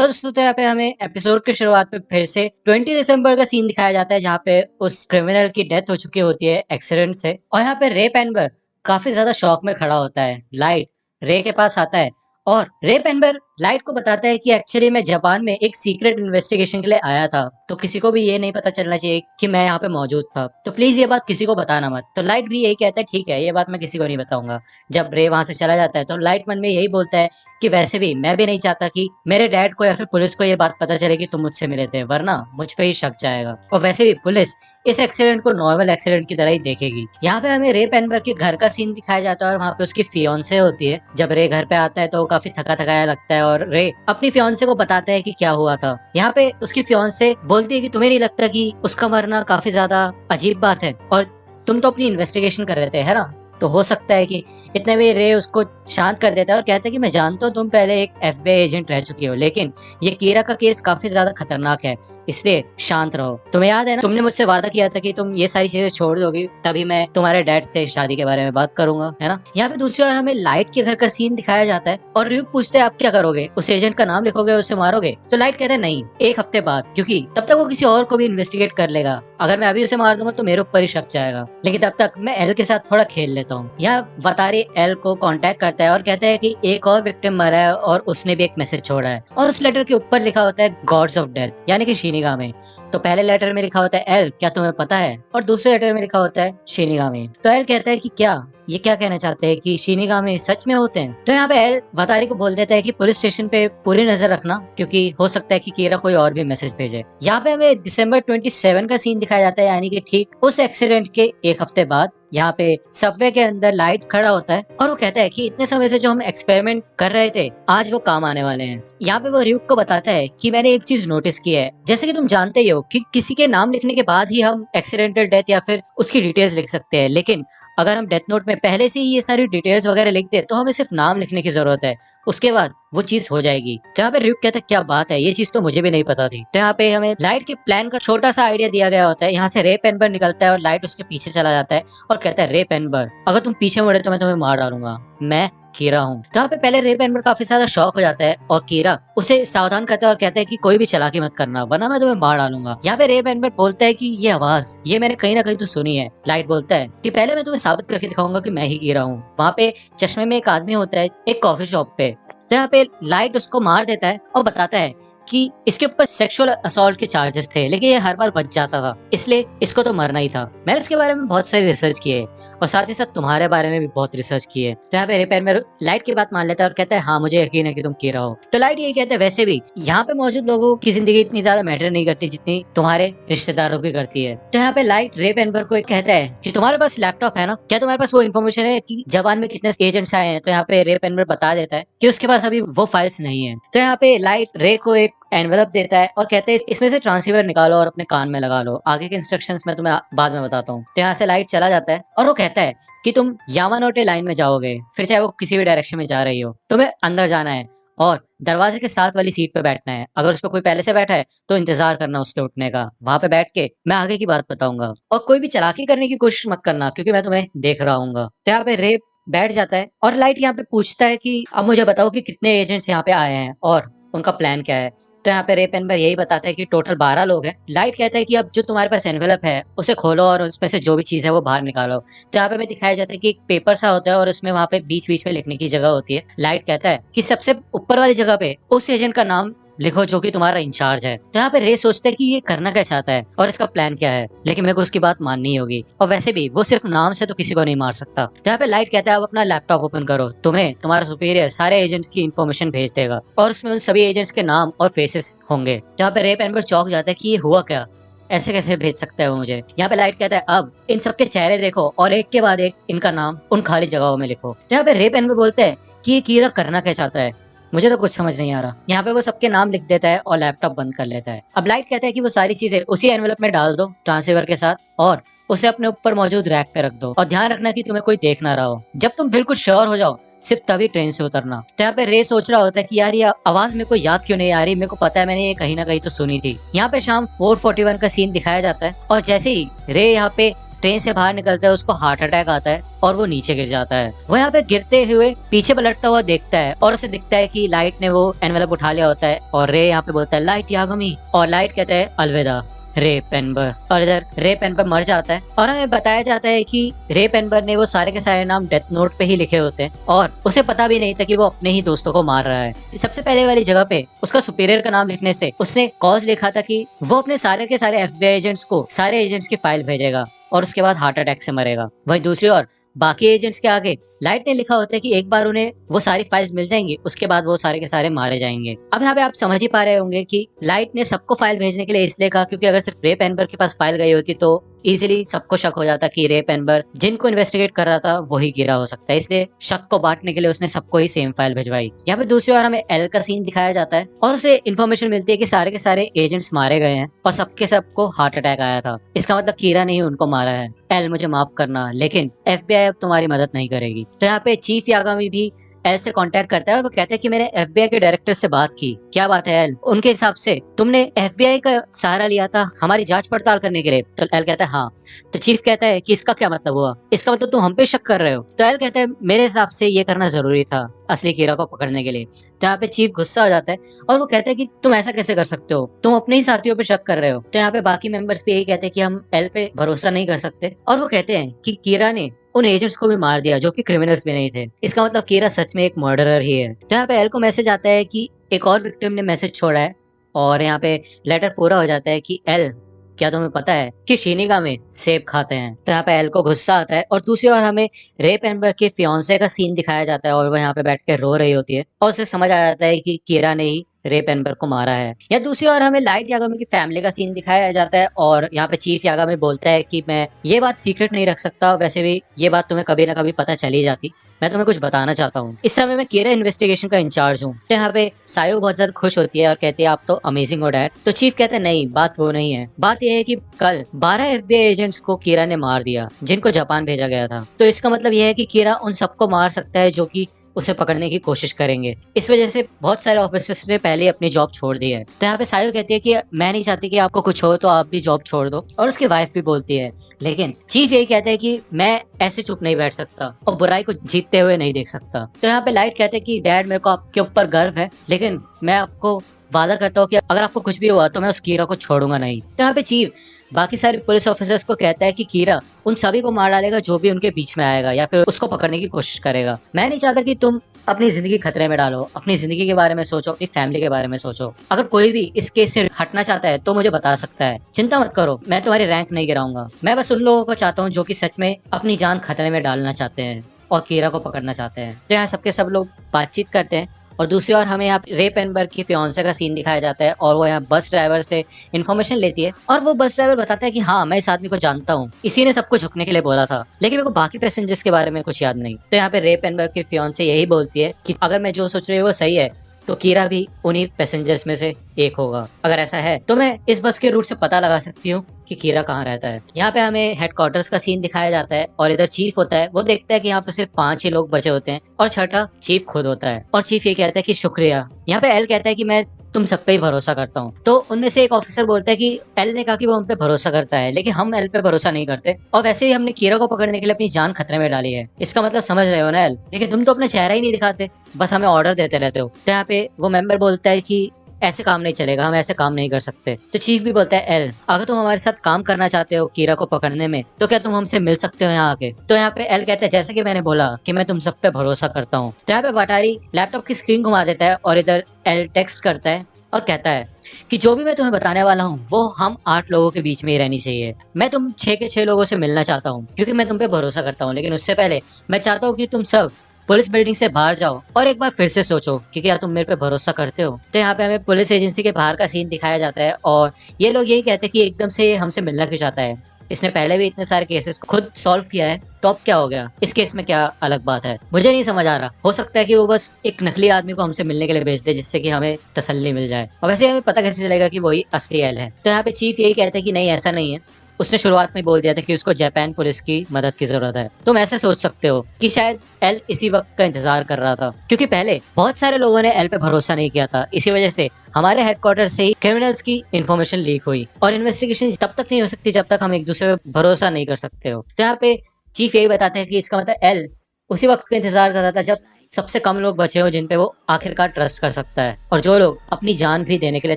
Hello दोस्तों, तो यहाँ पे हमें एपिसोड की शुरुआत पे फिर से 20 दिसंबर का सीन दिखाया जाता है जहाँ पे उस क्रिमिनल की डेथ हो चुकी होती है एक्सीडेंट से। और यहाँ पे रे पेनबर काफी ज्यादा शॉक में खड़ा होता है। लाइट रे के पास आता है और रे पेनबर लाइट को बताता है कि एक्चुअली मैं जापान में एक सीक्रेट इन्वेस्टिगेशन के लिए आया था, तो किसी को भी ये नहीं पता चलना चाहिए कि मैं यहाँ पे मौजूद था, तो प्लीज ये बात किसी को बताना मत। तो लाइट भी यही कहता है, ठीक है ये बात मैं किसी को नहीं बताऊंगा। जब रे वहां से चला जाता है तो लाइट मन में यही बोलता है कि वैसे भी मैं भी नहीं चाहता कि मेरे डैड को या फिर पुलिस को ये बात पता चले कि तुम मुझसे मिले थे, वरना मुझ पे ही शक जाएगा। और वैसे भी पुलिस इस एक्सीडेंट को नॉर्मल एक्सीडेंट की तरह ही देखेगी। यहाँ पे हमें रे पेनबर के घर का सीन दिखाया जाता है और वहाँ पे उसकी फियोन्से होती है। जब रे घर पे आता है तो वो काफी थका थकाया लगता है और रे अपनी फियोन्से को बताता है कि क्या हुआ था। यहाँ पे उसकी फियोन्से बोलती है कि तुम्हें नहीं लगता कि उसका मरना काफी ज्यादा अजीब बात है, और तुम तो अपनी इन्वेस्टिगेशन कर रहे थे है ना। तो हो सकता है कि इतने में रे उसको शांत कर देता है और कहता है कि मैं जानता हूँ तुम पहले एक एफबीआई एजेंट रह चुकी हो, लेकिन ये कीरा का केस काफी ज्यादा खतरनाक है, इसलिए शांत रहो। तुम्हें याद है ना, तुमने मुझसे वादा किया था कि तुम ये सारी चीजें छोड़ दोगी, तभी मैं तुम्हारे डैड से शादी के बारे में बात करूंगा, है ना। यहाँ पे दूसरी ओर हमें लाइट के घर का सीन दिखाया जाता है और ryuk पूछते हैं आप क्या करोगे, उस एजेंट का नाम लिखोगे, उसे मारोगे। तो लाइट कहते हैं नहीं, एक हफ्ते बाद, क्योंकि तब तक वो किसी और को भी इन्वेस्टिगेट कर लेगा। अगर मैं अभी उसे मार दूंगा तो मेरे ऊपर ही शक जाएगा, लेकिन तब तक मैं एल के साथ थोड़ा खेल लेता हूँ। यहाँ वतारी एल को कांटेक्ट करता है और कहता है कि एक और विक्टिम मरा है और उसने भी एक मैसेज छोड़ा है, और उस लेटर के ऊपर लिखा होता है गॉड्स ऑफ डेथ यानी कि शिनिगामी। तो पहले लेटर में लिखा होता है एल क्या तुम्हें पता है, और दूसरे लेटर में लिखा होता है शिनिगामी। तो एल कहता है कि क्या ये क्या कहना चाहते हैं कि शिनिगामी सच में होते हैं। तो यहाँ पे एल वतारी को बोल देता है कि पुलिस स्टेशन पे पूरी नजर रखना, क्योंकि हो सकता है कि कीरा कोई और भी मैसेज भेजे। यहाँ पे हमें दिसंबर 27 का सीन दिखाया जाता है, यानी कि ठीक उस एक्सीडेंट के एक हफ्ते बाद। यहाँ पे सबवे के अंदर लाइट खड़ा होता है और वो कहता है कि इतने समय से जो हम एक्सपेरिमेंट कर रहे थे आज वो काम आने वाले हैं। यहाँ पे वो ryuk को बताता है कि मैंने एक चीज नोटिस की है, जैसे कि तुम जानते ही हो कि किसी के नाम लिखने के बाद ही हम एक्सीडेंटल डेथ या फिर उसकी डिटेल्स लिख सकते हैं, लेकिन अगर हम डेथ नोट में पहले से ही ये सारी डिटेल्स वगैरह लिख दे तो हमें सिर्फ नाम लिखने की जरूरत है, उसके बाद वो चीज हो जाएगी। तो यहाँ पे ryuk कहता है क्या बात है, ये चीज तो मुझे भी नहीं पता थी। तो यहाँ पे हमें लाइट के प्लान का छोटा सा आइडिया दिया गया होता है। यहाँ से रे पेनबर निकलता है और लाइट उसके पीछे चला जाता है और कहता है रे पेनबर अगर तुम पीछे मुड़े तो मैं तुम्हें मार डालूंगा, मैं कीरा हूँ। तो यहाँ पे पहले रे पेनबर काफी ज्यादा शॉक हो जाता है और कीरा उसे सावधान करता है और कहता है कि कोई भी चालाकी मत करना वरना मैं तुम्हें मार डालूंगा। यहाँ पे रे पेनबर बोलता है कि ये आवाज ये मैंने कहीं ना कहीं तो सुनी है। लाइट बोलता है कि पहले मैं तुम्हें साबित करके दिखाऊंगा कि मैं ही कीरा हूँ। वहाँ पे चश्मे में एक आदमी होता है एक कॉफी शॉप पे। तो यहाँ पे लाइट उसको मार देता है और बताता है कि इसके ऊपर सेक्सुअल असॉल्ट के चार्जेस थे, लेकिन ये हर बार बच जाता था, इसलिए इसको तो मरना ही था। मैंने इसके बारे में बहुत सारी रिसर्च की है और साथ ही साथ तुम्हारे बारे में भी बहुत रिसर्च की है। तो यहाँ पे रिपेयर में लाइट की बात मान लेता है और कहता है हाँ मुझे यकीन है कि तुम कीरा हो। तो लाइट ये कहता है वैसे भी यहाँ पे मौजूद लोगों की जिंदगी इतनी ज्यादा मैटर नहीं करती जितनी तुम्हारे रिश्तेदारों की करती है। तो यहाँ पे लाइट रे पेनबर को कहता है कि तुम्हारे पास लैपटॉप है ना, क्या तुम्हारे पास वो इन्फॉर्मेशन है कि जापान में कितने एजेंट्स आए हैं। तो यहाँ पे रे पेनबर बता देता है कि उसके पास अभी वो फाइल्स नहीं है। तो यहाँ पे लाइट रे को एक एनवेलप देता है और कहते हैं इसमें से ट्रांसीवर निकालो और अपने कान में लगा लो, आगे के इंस्ट्रक्शंस मैं तुम्हें बाद में बताता हूँ। तो यहाँ से लाइट चला जाता है और वो कहता है कि तुम यामानोटे लाइन में जाओगे, फिर चाहे वो किसी भी डायरेक्शन में जा रही हो, तुम्हें अंदर जाना है और दरवाजे के साथ वाली सीट पे बैठना है। अगर उस पर कोई पहले से बैठा है तो इंतजार करना उसके उठने का, वहां पे बैठ के मैं आगे की बात बताऊंगा, और कोई भी चालाकी करने की कोशिश मत करना क्योंकि मैं तुम्हें देख रहा हूँ। तो यहाँ पे रे बैठ जाता है और लाइट यहाँ पे पूछता है कि अब मुझे बताओ कि कितने एजेंट्स यहाँ पे आए हैं और उनका प्लान क्या है। तो यहाँ पे रे पेनबर यही बताता है कि टोटल 12 लोग हैं। लाइट कहता है कि अब जो तुम्हारे पास एनवेलप है उसे खोलो और उसमें से जो भी चीज है वो बाहर निकालो। तो यहाँ पे हमें दिखाया जाता है कि एक पेपर सा होता है और उसमें वहाँ पे बीच बीच में लिखने की जगह होती है। लाइट कहता है कि सबसे ऊपर वाली जगह पे उस एजेंट का नाम लिखो जो कि तुम्हारा इंचार्ज है। तो यहाँ पे रे सोचते हैं कि ये करना क्या चाहता है और इसका प्लान क्या है, लेकिन मेरे को उसकी बात माननी होगी, और वैसे भी वो सिर्फ नाम से तो किसी को नहीं मार सकता। तो यहाँ पे लाइट कहता है अब अपना लैपटॉप ओपन करो, तुम्हें तुम्हारा सुपीरियर सारे एजेंट्स की इन्फॉर्मेशन भेज देगा और उसमें उन सभी एजेंट्स के नाम और फेसेस होंगे। तो यहाँ पे रे पेनबर चौंक जाता है कि ये हुआ क्या, ऐसे कैसे भेज सकता है वो मुझे। यहाँ पे लाइट कहता है अब इन सबके चेहरे देखो और एक के बाद एक इनका नाम उन खाली जगहों में लिखो। तो यहाँ पे रे पेनबर बोलते हैं कि ये कीरा करना क्या चाहता है, मुझे तो कुछ समझ नहीं आ रहा। यहाँ पे वो सबके नाम लिख देता है और लैपटॉप बंद कर लेता है। अब लाइट कहता है कि वो सारी चीजें उसी एनवेलप में डाल दो ट्रांसीवर के साथ और उसे अपने ऊपर मौजूद रैक पे रख दो, और ध्यान रखना कि तुम्हें कोई देख ना रहा हो। जब तुम बिल्कुल श्योर हो जाओ सिर्फ तभी ट्रेन से उतरना। तो यहाँ पे रे सोच रहा होता है कि यार ये आवाज मेरे को याद क्यों नहीं आ रही, मेरे को पता है मैंने ये कहीं ना कहीं तो सुनी थी। यहाँ पे शाम 4:41 का सीन दिखाया जाता है और जैसे ही रे यहाँ पे ट्रेन से बाहर निकलता है उसको हार्ट अटैक आता है और वो नीचे गिर जाता है। वो यहाँ पे गिरते हुए पीछे पलटता हुआ देखता है और उसे दिखता है कि लाइट ने वो एनवेलप उठा लिया होता है और रे यहाँ पे बोलता है लाइट यागमी, और लाइट कहता है अलविदा रे पेनबर, और इधर रे पेनबर मर जाता है। और हमें बताया जाता है कि रे पेनबर ने वो सारे के सारे नाम डेथ नोट पे ही लिखे होते हैं और उसे पता भी नहीं था कि वो अपने ही दोस्तों को मार रहा है। सबसे पहले वाली जगह पे उसका सुपीरियर का नाम लिखने से उसने कॉज लिखा था कि वो अपने सारे के सारे FBI एजेंट्स को सारे एजेंट्स की फाइल भेजेगा और उसके बाद हार्ट अटैक से मरेगा। वहीं दूसरी ओर बाकी एजेंट्स के आगे लाइट ने लिखा होता है कि एक बार उन्हें वो सारी फाइल्स मिल जाएंगी, उसके बाद वो सारे के सारे मारे जाएंगे। अब यहाँ पे आप समझ ही पा रहे होंगे कि लाइट ने सबको फाइल भेजने के लिए इसलिए कहा क्योंकि अगर सिर्फ रे पेनबर के पास फाइल गई होती तो इजीली सबको शक हो जाता कि रे पेनबर जिनको इन्वेस्टिगेट कर रहा था वही गिरा हो सकता है, इसलिए शक को बांटने के लिए उसने सबको ही सेम फाइल भिजवाई। यहाँ पे दूसरी ओर हमें एल का सीन दिखाया जाता है और उसे इन्फॉर्मेशन मिलती है कि सारे के सारे एजेंट्स मारे गए हैं और सबके सबको हार्ट अटैक आया था। इसका मतलब कीरा ने ही उनको मारा है। एल मुझे माफ करना, लेकिन FBI अब तुम्हारी मदद नहीं करेगी। तो यहाँ पे चीफ यागामी भी एल से कांटेक्ट करता है और वो कहते हैं कि मैंने FBI के डायरेक्टर से बात की। क्या बात है एल? उनके हिसाब से तुमने FBI का सहारा लिया था हमारी जांच पड़ताल करने के लिए। तो एल कहता है हाँ। तो चीफ कहता है कि इसका क्या मतलब हुआ? इसका मतलब तुम हम पे शक कर रहे हो? तो एल कहता है मेरे हिसाब से ये करना जरूरी था असली कीरा को पकड़ने के लिए। तो यहाँ पे चीफ गुस्सा हो जाता है और वो कहता है कि तुम ऐसा कैसे कर सकते हो, तुम अपने ही साथियों पे शक कर रहे हो। तो यहाँ पे बाकी मेंबर्स भी यही कहते हैं कि हम एल पे भरोसा नहीं कर सकते और वो कहते हैं कि कीरा ने उन एजेंट्स को भी मार दिया जो कि क्रिमिनल्स भी नहीं थे। इसका मतलब कीरा सच में एक मर्डरर ही है। तो यहाँ पे एल को मैसेज आता है कि एक और विक्टिम ने मैसेज छोड़ा है और यहाँ पे लेटर पूरा हो जाता है कि एल क्या तुम्हें पता है कि शिनिगामी सेब खाते हैं। तो यहाँ पे एल को गुस्सा आता है और दूसरी ओर हमें रे पेनबर के फियांसे का सीन दिखाया जाता है और वो यहाँ पे बैठ के रो रही होती है और उसे समझ आ जाता है कि कीरा ने ही रे पेनबर को मारा है। या दूसरी ओर हमें लाइट यागामी की फैमिली का सीन दिखाया जाता है और यहाँ पे चीफ यागामी बोलता है कि मैं ये बात सीक्रेट नहीं रख सकता, वैसे भी ये बात तुम्हें कभी ना कभी पता चली जाती, मैं तुम्हें कुछ बताना चाहता हूँ। इस समय मैं कीरा इन्वेस्टिगेशन का इंचार्ज हूँ। तो यहाँ पे सायो बहुत ज्यादा खुश होती है और कहती है आप तो अमेजिंग हो डैड। तो चीफ कहते हैं नहीं, बात वो नहीं है, बात यह है कि कल 12 FBI एजेंट्स को कीरा ने मार दिया जिनको जापान भेजा गया था। तो इसका मतलब यह है कि कीरा उन सबको मार सकता है जो कि उसे पकड़ने की कोशिश करेंगे। इस वजह से बहुत सारे ऑफिसर्स ने पहले अपनी जॉब छोड़ दी है। तो यहाँ पे सायो कहती है कि मैं नहीं चाहती कि आपको कुछ हो तो आप भी जॉब छोड़ दो, और उसकी वाइफ भी बोलती है। लेकिन चीफ यही कहता है कि मैं ऐसे चुप नहीं बैठ सकता और बुराई को जीतते हुए नहीं देख सकता। तो यहाँ पे लाइट कहते हैं कि डैड मेरे को आपके ऊपर गर्व है, लेकिन मैं आपको वादा करता हूँ कि अगर आपको कुछ भी हुआ तो मैं उस कीरा को छोड़ूंगा नहीं। तो यहाँ पे चीफ बाकी सारे पुलिस ऑफिसर्स को कहता है कि कीरा उन सभी को मार डालेगा जो भी उनके बीच में आएगा या फिर उसको पकड़ने की कोशिश करेगा। मैं नहीं चाहता कि तुम अपनी जिंदगी खतरे में डालो, अपनी जिंदगी के बारे में सोचो, अपनी फैमिली के बारे में सोचो। अगर कोई भी इस केस से हटना चाहता है तो मुझे बता सकता है, चिंता मत करो, मैं तुम्हारी रैंक नहीं गिराऊंगा। मैं बस उन लोगों को चाहता हूँ जो कि सच में अपनी जान खतरे में डालना चाहते हैं और कीरा को पकड़ना चाहते हैं। तो यहाँ सबके सब लोग बातचीत करते हैं और दूसरी ओर हमें यहाँ रे पेनबर की फियांसे का सीन दिखाया जाता है और वो यहाँ बस ड्राइवर से इन्फॉर्मेशन लेती है और वो बस ड्राइवर बताता है कि हाँ मैं इस आदमी को जानता हूँ, इसी ने सबको झुकने के लिए बोला था, लेकिन मेरे को बाकी पैसेंजर्स के बारे में कुछ याद नहीं। तो यहाँ पे रे पेनबर की फियांसे यही बोलती है कि अगर मैं जो सोच रही हूँ वो सही है तो कीरा भी उन्हीं पैसेंजर्स में से एक होगा। अगर ऐसा है तो मैं इस बस के रूट से पता लगा सकती हूँ कि कीरा कहाँ रहता है। यहाँ पे हमें हेडक्वार्टर्स का सीन दिखाया जाता है और इधर चीफ होता है, वो देखता है कि यहाँ पे सिर्फ 5 ही लोग बचे होते हैं और छठा चीफ खुद होता है और चीफ ये कहता है कि शुक्रिया। यहाँ पे एल कहता है कि मैं तुम सब पे ही भरोसा करता हूँ। तो उनमें से एक ऑफिसर बोलता है कि एल ने कहा कि वो हम पे भरोसा करता है, लेकिन हम एल पे भरोसा नहीं करते और वैसे ही हमने कीरा को पकड़ने के लिए अपनी जान खतरे में डाली है। इसका मतलब समझ रहे हो ना एल, लेकिन तुम तो अपना चेहरा ही नहीं दिखाते, बस हमें ऑर्डर देते रहते हो। तो यहाँ पे वो मेंबर बोलता है कि ऐसे काम नहीं चलेगा, हम ऐसे काम नहीं कर सकते। तो चीफ भी बोलता है एल अगर तुम हमारे साथ काम करना चाहते हो कीरा को पकड़ने में तो क्या तुम हमसे मिल सकते हो यहाँ आके। तो यहाँ पे एल कहता है जैसे कि मैंने बोला कि मैं तुम सब पे भरोसा करता हूँ। तो यहाँ पे वाटारी लैपटॉप की स्क्रीन घुमा देता है और इधर एल टेक्स्ट करता है और कहता है कि जो भी मैं तुम्हें बताने वाला हूँ वो हम 8 लोगों के बीच में ही रहनी चाहिए। मैं तुम 6 के 6 लोगों से मिलना चाहता हूँ क्योंकि मैं तुम पे भरोसा करता हूँ, लेकिन उससे पहले मैं चाहता हूँ कि तुम सब पुलिस बिल्डिंग से बाहर जाओ और एक बार फिर से सोचो कि क्या तुम मेरे पे भरोसा करते हो। तो यहाँ पे हमें पुलिस एजेंसी के बाहर का सीन दिखाया जाता है और ये लोग यही कहते हैं कि एकदम से ये हमसे मिलना क्यों चाहता है, इसने पहले भी इतने सारे केसेस खुद सॉल्व किया है, तो अब क्या हो गया, इस केस में क्या अलग बात है, मुझे नहीं समझ आ रहा। हो सकता है कि वो बस एक नकली आदमी को हमसे मिलने के लिए भेज दे जिससे कि हमें तसल्ली मिल जाए, और वैसे हमें पता कैसे चलेगा कि वही असली एल है। तो यहाँ पे चीफ यही कहते हैं कि नहीं ऐसा नहीं है, उसने शुरुआत में बोल दिया था कि उसको जापान पुलिस की मदद की जरूरत है। तुम ऐसे सोच सकते हो कि शायद एल इसी वक्त का इंतजार कर रहा था, क्योंकि पहले बहुत सारे लोगों ने एल पे भरोसा नहीं किया था। इसी वजह से हमारे हेडक्वार्टर से ही क्रिमिनल्स की इन्फॉर्मेशन लीक हुई, और इन्वेस्टिगेशन तब तक नहीं हो सकती जब तक हम एक दूसरे पे भरोसा नहीं कर सकते हो। तो यहाँ पे चीफ यही बताते हैं कि इसका मतलब एल उसी वक्त का इंतजार कर रहा था जब सबसे कम लोग बचे हो जिन पे वो आखिरकार ट्रस्ट कर सकता है, और जो लोग अपनी जान भी देने के लिए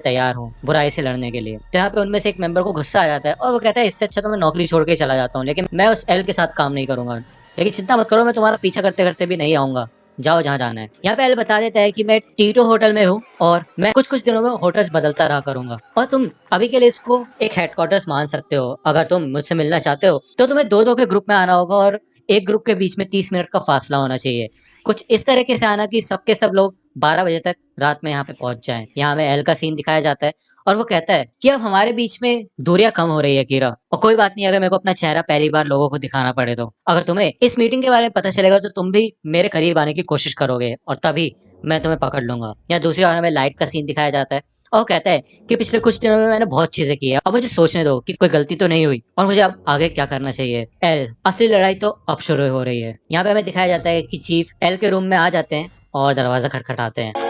तैयार हो बुराई से लड़ने के लिए। तो यहाँ पे उनमें से एक मेंबर को गुस्सा आ जाता है और वो कहता है इससे अच्छा तो मैं नौकरी छोड़ के चला जाता हूँ, लेकिन मैं उस एल के साथ काम नहीं करूंगा। लेकिन चिंता मत करो, मैं तुम्हारा पीछा करते करते भी नहीं आऊंगा, जाओ जहाँ जाना है। यहाँ पे एल बता देता है कि मैं टीटो होटल में हूँ और मैं कुछ कुछ दिनों में होटल्स बदलता रहा करूंगा, और तुम अभी के लिए इसको एक हेडक्वार्टर्स मान सकते हो। अगर तुम मुझसे मिलना चाहते हो तो तुम्हें दो दो के ग्रुप में आना होगा, और एक ग्रुप के बीच में 30 मिनट का फासला होना चाहिए। कुछ इस तरीके से आना कि सबके सब लोग 12 बजे तक रात में यहाँ पे पहुंच जाएं। यहाँ हमें एल का सीन दिखाया जाता है और वो कहता है कि अब हमारे बीच में दूरियां कम हो रही है कीरा, और कोई बात नहीं अगर मेरे को अपना चेहरा पहली बार लोगों को दिखाना पड़े तो। अगर तुम्हें इस मीटिंग के बारे में पता चलेगा तो तुम भी मेरे करीब आने की कोशिश करोगे, और तभी मैं तुम्हें पकड़ लूंगा। या दूसरी बार हमें लाइट का सीन दिखाया जाता है और कहता है कि पिछले कुछ दिनों में मैंने बहुत चीजें की है, अब मुझे सोचने दो कि कोई गलती तो नहीं हुई और मुझे अब आगे क्या करना चाहिए। एल असली लड़ाई तो अब शुरू हो रही है। यहाँ पे हमें दिखाया जाता है कि चीफ एल के रूम में आ जाते हैं और दरवाजा खटखटाते हैं।